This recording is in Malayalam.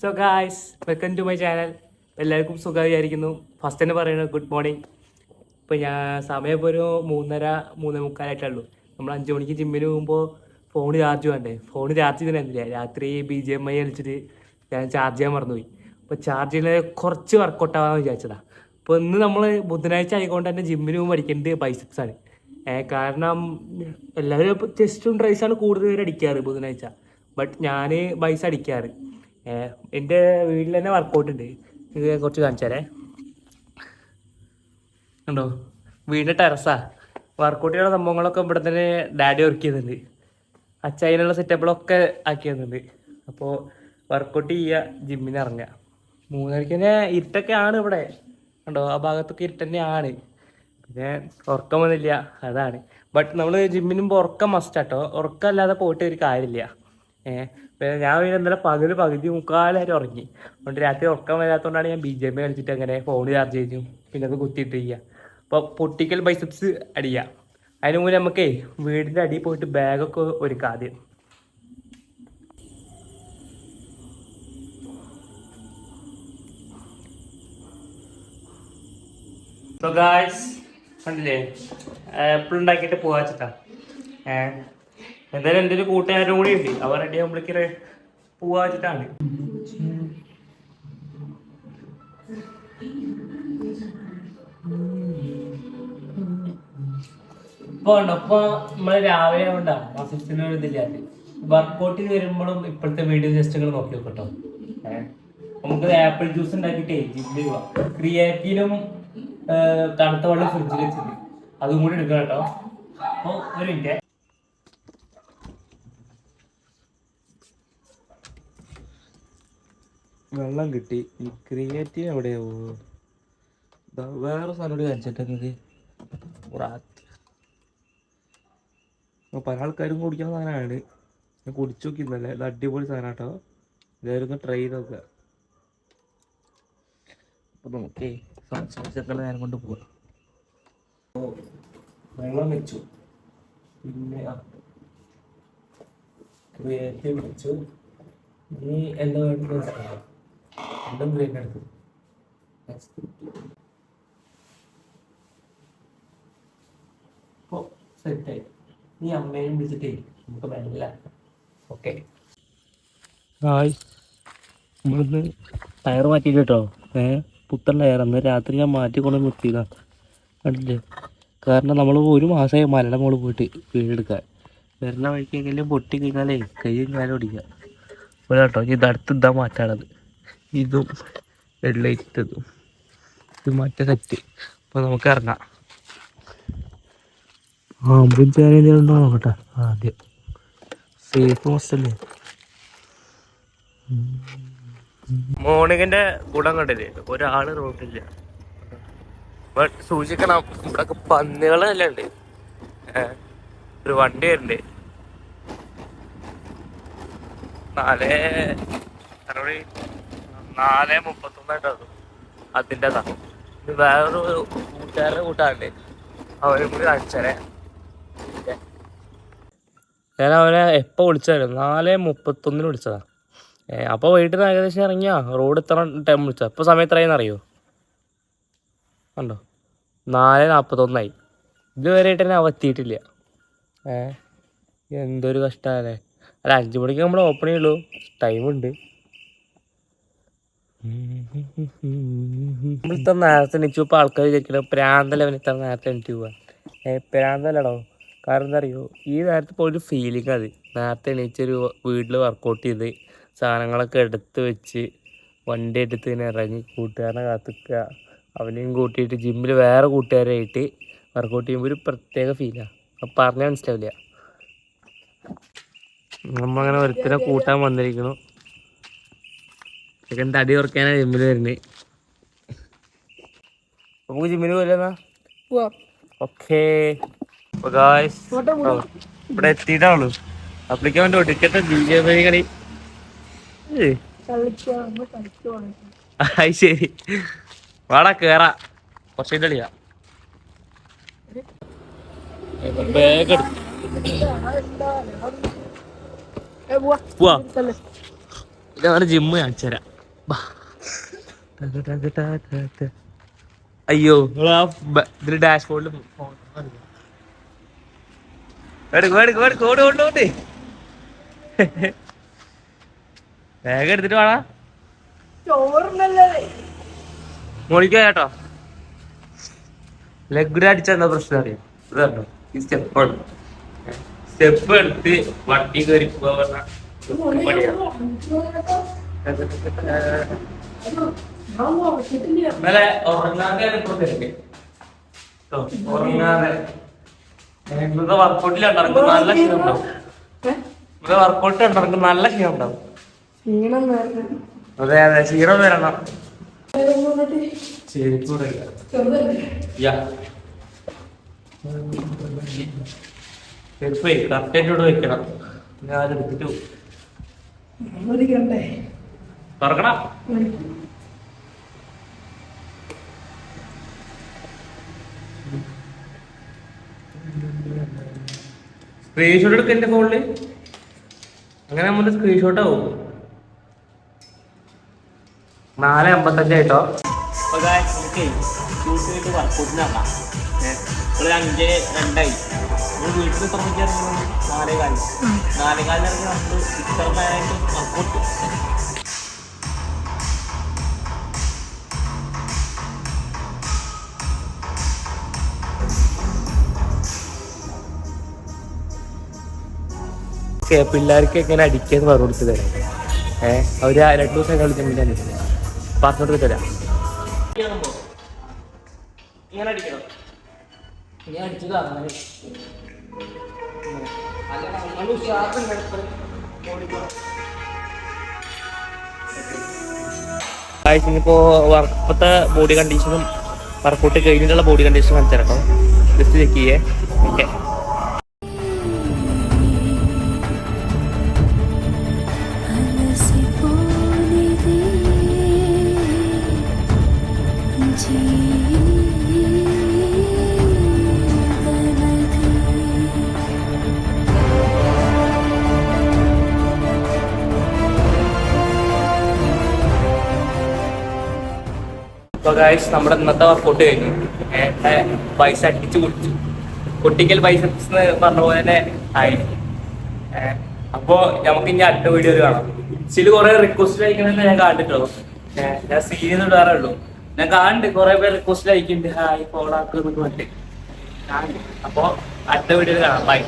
So guys welcome to my channel. എല്ലാവർക്കും സുഖമായിരിക്കുന്നു. ഫസ്റ്റ് തന്നെ പറയുന്നത് ഗുഡ് മോർണിംഗ്. ഇപ്പോൾ ഞാൻ സമയം ഇപ്പോൾ ഒരു 3:30-3:45 നമ്മൾ 5 മണിക്ക് ജിമ്മിന് പോകുമ്പോൾ ഫോൺ ചാർജ് വേണ്ടേ. ഫോൺ ചാർജ് ചെയ്തിട്ടില്ല. രാത്രി BGMI കളിച്ചിട്ട് ഞാൻ ചാർജ് ചെയ്യാൻ മറന്നുപോയി. അപ്പോൾ ചാർജ് ചെയ്യുന്നത് കുറച്ച് വർക്കൗട്ട് ആവാമെന്ന് വിചാരിച്ചതാണ്. അപ്പോൾ ഇന്ന് നമ്മൾ ബുധനാഴ്ച ആയിക്കൊണ്ട് തന്നെ ജിമ്മിന് പോകുമ്പോൾ അടിക്കേണ്ടത് ബൈസെപ്സാണ്. കാരണം എല്ലാവരും ചെസ്റ്റും ട്രൈസാണ് കൂടുതൽ പേര് അടിക്കാറ് ബുധനാഴ്ച. ബട്ട് ഞാൻ ബൈസ് അടിക്കാറ്. എൻ്റെ വീട്ടിൽ തന്നെ വർക്കൗട്ട് ഉണ്ട്. ഇത് കുറച്ച് കാണിച്ചാലേ ഉണ്ടോ, വീടിൻ്റെ ടെറസാ. വർക്കൗട്ട് ചെയ്യുന്ന സംഭവങ്ങളൊക്കെ ഇവിടെ തന്നെ ഡാഡി വർക്ക് ചെയ്യുന്നുണ്ട്. അച്ചായനുള്ള സെറ്റപ്പുകളൊക്കെ ആക്കി തന്നിട്ടുണ്ട്. അപ്പോൾ വർക്കൗട്ട് ചെയ്യുക, ജിമ്മിന് ഇറങ്ങുക. 3:30 തന്നെ ഇരുട്ടൊക്കെ ആണ് ഇവിടെ. ഉണ്ടോ, ആ ഭാഗത്തൊക്കെ ഇരുട്ട് തന്നെയാണ്. പിന്നെ ഉറക്കം വന്നില്ല, അതാണ്. ബട്ട് നമ്മൾ ജിമ്മിനുമ്പോൾ ഉറക്കം മസ്റ്റാട്ടോ. ഉറക്കം അല്ലാതെ പോയിട്ട് ഒരു കാര്യമില്ല. പിന്നെ ഞാൻ ഇന്നലെ പകുതി മുക്കാലായിട്ട് ഉറങ്ങി. അതുകൊണ്ട് രാത്രി ഉറക്കം വരാത്തതുകൊണ്ടാണ് ഞാൻ BGMI കളിച്ചിട്ട് അങ്ങനെ ഫോൺ ചാർജ് ചെയ്തു, പിന്നെ അത് കുത്തിയിട്ട് ചെയ്യുക. അപ്പോൾ പൊട്ടിക്കൽ ബൈസെപ്സ് അടിക്കുക. അതിന് മുന്നേ നമുക്കേ വീടിൻ്റെ അടിയിൽ പോയിട്ട് ബാഗൊക്കെ ഒരുക്കാം ആദ്യം. സോ ഗായ്സ് കണ്ടില്ലേ, ആപ്പിൾ ഉണ്ടാക്കിയിട്ട് പോകാൻ വെച്ചിട്ടാ. എന്തായാലും എൻ്റെ ഒരു കൂട്ടുകാരും കൂടി ഉണ്ട്. അവർ റെഡി ആകുമ്പോഴേക്ക് പോവാ വെച്ചിട്ടാണ്. ഇപ്പോൾ ഉണ്ടോ, ഇപ്പോൾ നമ്മൾ രാവിലെ കൊണ്ടാ മസിൽസിന് ഇതില്ലാത്ത വർക്കൗട്ടിന് വരുമ്പോഴും ഇപ്പോഴത്തെ വീഡിയോ ജസ്റ്റ് നിങ്ങൾ നോക്കി നോക്കട്ടോ. നമുക്ക് ആപ്പിൾ ജ്യൂസ് ഉണ്ടാക്കിയിട്ടേ ജിമ്മിൽ പോവാം. ക്രിയാറ്റിനും തണുത്ത വെള്ളം ഫ്രിഡ്ജിൽ വെച്ചിട്ട് അതും കൂടി എടുക്കണം കേട്ടോ. അപ്പോൾ ഒരു മിനിറ്റ്. വെള്ളം കിട്ടി. ഈ ക്രിയേറ്റീവ് എവിടെയാവോ? വേറെ സാധനം കൂടി കാണിച്ചിട്ട് പല ആൾക്കാരും കുടിക്കുന്ന സാധനമാണ്. ഞാൻ കുടിച്ചു നോക്കിയിരുന്നല്ലേ, ഇത് അടിപൊളി സാധനം കേട്ടോ. ഇതായിരുന്നു ട്രൈ ചെയ്ത് നോക്കുക. അപ്പോൾ നമുക്കേ സംസാരിച്ചൊക്കെ നേരം കൊണ്ട് പോവാം. വെള്ളം വെച്ചു, പിന്നെ ക്രിയേറ്റീവ് വെച്ചു. ഇനി എന്താ വേണ്ടത്? രണ്ടും ബ്രേക്ക് എടുത്തു. അപ്പോൾ സെറ്റായി. നീ അമ്മേനും വിളിച്ചിട്ടേ നമുക്ക് മെല്ല. ഓക്കെ നമ്മളിന്ന് ടയർ മാറ്റിയിട്ട് കേട്ടോ. പുത്തൻ ടയർ അന്ന് രാത്രി ഞാൻ മാറ്റിക്കൊണ്ട് നിർത്തിയതാണ്. കണ്ടില്ലേ, കാരണം നമ്മൾ 1 മാസമായി മലയുടെ മുകളിൽ പോയിട്ട് വീടെടുക്കാൻ. വരുന്ന വഴിക്ക് എങ്കിലും പൊട്ടി കഴിഞ്ഞാലേ കയ്യും കാലും ഓടിക്കുക. അപ്പോൾ കേട്ടോ, ഇത് അടുത്ത് ഇതാ മാറ്റാണത്. ഇതും ഹെഡ്ലൈറ്റതും ഇത് മറ്റേ സെറ്റ്. അപ്പോൾ നമുക്ക് ഇറങ്ങാം. എന്തെങ്കിലും നോക്കട്ടെ ആദ്യം. സേഫ് മസ്റ്റല്ലേ. മോർണിംഗിൻ്റെ ഗുണം കണ്ടില്ലേ, ഒരാൾ റോഡില്ല. ബട്ട് സൂക്ഷിക്കണം, ഇവിടെയൊക്കെ പന്നികളെല്ലാം ഉണ്ട്. ഒരു വണ്ടി വരുന്നുണ്ട്. 4:31 അതിൻ്റെതാ. ഇത് വേറൊരു കൂട്ടുകാരുടെ കൂട്ടാണ്ട്, അവരും കൂടി കാണിച്ചാലേ. ഞാൻ അവനെ എപ്പോൾ വിളിച്ചാലും 4:31 വിളിച്ചതാ. അപ്പോൾ വീട്ടിൽ നിന്ന് ഏകദേശം ഇറങ്ങിയാ റോഡ് ഇത്ര ടൈം വിളിച്ചത്. ഇപ്പോൾ സമയം എത്രയെന്ന് അറിയോ? കണ്ടോ, 4:41. ഇതുവരെയായിട്ട് തന്നെ അവ എത്തിയിട്ടില്ല. എന്തൊരു കഷ്ടമല്ലേ. അല്ല, 5 മണിക്ക് നമ്മൾ ഓപ്പൺ ചെയ്യുള്ളൂ, ടൈമുണ്ട്. നമ്മളിത്ര നേരത്തെ എണീച്ചു. ഇപ്പോൾ ആൾക്കാർ വിചാരിക്കണം പ്രാന്തലവൻ ഇത്ര നേരത്തെ എണീറ്റ് പോവാൻ. പ്രാന്തല്ലടോ. കാരണം എന്താ അറിയോ, ഈ നേരത്തെ ഇപ്പോൾ ഒരു ഫീലിംഗ് അത്. നേരത്തെ എണീച്ചൊരു വീട്ടിൽ വർക്കൗട്ട് ചെയ്ത് സാധനങ്ങളൊക്കെ എടുത്ത് വെച്ച് വണ്ടി എടുത്ത് ഇങ്ങനെ ഇറങ്ങി കൂട്ടുകാരനെ കാത്തിക്കുക, അവനെയും കൂട്ടിയിട്ട് ജിമ്മിൽ വേറെ കൂട്ടുകാരായിട്ട് വർക്കൗട്ട് ചെയ്യുമ്പോൾ ഒരു പ്രത്യേക ഫീലാണ്. അപ്പം പറഞ്ഞാൽ മനസ്സിലാവില്ല. നമ്മങ്ങനെ ഒരുത്തരെ കൂട്ടാൻ വന്നിരിക്കുന്നു. സെക്കൻഡ് തടി കുറയ്ക്കാനാണ് ജിമ്മിൽ വരുന്നത്. നമുക്ക് ജിമ്മിന് പോലെന്നാ. ഓക്കേ ഇവിടെ എത്തിയിട്ടാണുള്ളൂ. അപ്ലിക്കാൻ വേണ്ടി ടിക്കറ്റ് BGMI കളി. ശരി, വാടാ കേറാ. കുറച്ച് കളിയാ. ബാഗ് എടുത്തു പോവാ. ഇതാണ് ജിമ്മ് കാണിച്ചു തരാം. അയ്യോ ഇതില് ഡാഷ്ബോർഡിൽ വേഗം എടുത്തിട്ട് വേണ മോളിക്ക കേട്ടോ ലെഗ് അടിച്ചെന്താ പ്രശ്നം അറിയാം ഇതോ ഈ സ്റ്റെപ്പ് എടുത്ത് വണ്ടി കയറി പോവാ ഇന്നലെ ഉറങ്ങാതെ ഉറങ്ങാതെ ഇന്നത്തെ വർക്കൗട്ടിലുണ്ടാകും നല്ല ക്ഷീണം ഉണ്ടാവും. ഇന്നത്തെ വർക്കൗട്ട് ഉണ്ടാകും നല്ല ക്ഷീണം ഉണ്ടാവും. അതെ അതെ ക്ഷീണം വരണം. ചെരുപ്പേ കറക്റ്റായിട്ട് വെക്കണം. ഞാൻ എടുത്തിട്ട് തുറക്കണം. സ്ക്രീൻഷോട്ട് എടുക്ക എന്റെ ഫോണില്. അങ്ങനെ നമ്മൾ സ്ക്രീൻഷോട്ട് ആവും. 4:55 ആയിട്ടോ. വർക്കൗട്ടിനാക്കാം 5:02 വീട്ടിൽ തുറന്നിട്ട് 4:15 ഇറങ്ങി നമുക്ക് ഇത്രമായിട്ട് വർക്കൗട്ട്. പിള്ളേർക്ക് എങ്ങനെ അടിക്കാന്ന് പറഞ്ഞു കൊടുത്ത് തരാം. അവര് 2 ദിവസം കളിക്കാൻ പാസ്പോർട്ട് തരാം. ഇങ്ങനെ അടിക്കണം. ഇനി അടിച്ചത് ഇനിയിപ്പോ ഇപ്പത്തെ ബോഡി കണ്ടീഷനും വർക്കൗട്ട് കഴിഞ്ഞിട്ടുള്ള ബോഡി കണ്ടീഷനും കാണിച്ചു തരാം കേട്ടോ. ജസ്റ്റ് ചെക്ക് ചെയ്യേ. ഓക്കെ നമ്മുടെ ഇന്നത്തെ വർക്കൗട്ട് കഴിഞ്ഞു. പൈസ അടിച്ചു കുടിച്ചു. പൊട്ടിക്കൽ ബൈസെപ്സ് എന്ന് പറഞ്ഞ പോലെ തന്നെ ആയി. അപ്പോ നമുക്ക് ഇനി അടുത്ത വീഡിയോയിൽ കാണാം. ഇതിൽ കുറെ റിക്വസ്റ്റ് അയക്കണമെന്ന് ഞാൻ കണ്ടിട്ടുള്ളൂ. ഞാൻ സീൻ ഇടാറേ ഉള്ളൂ. ഞാൻ കാണുന്നുണ്ട് കുറെ പേര് റിക്വസ്റ്റ് അയക്കുന്നുണ്ട്. ഹായ് ഫോളോ ആക്കുന്നൊക്കെ പറഞ്ഞിട്ട്. അപ്പോ അടുത്ത വീഡിയോയിൽ കാണാം. ബൈ.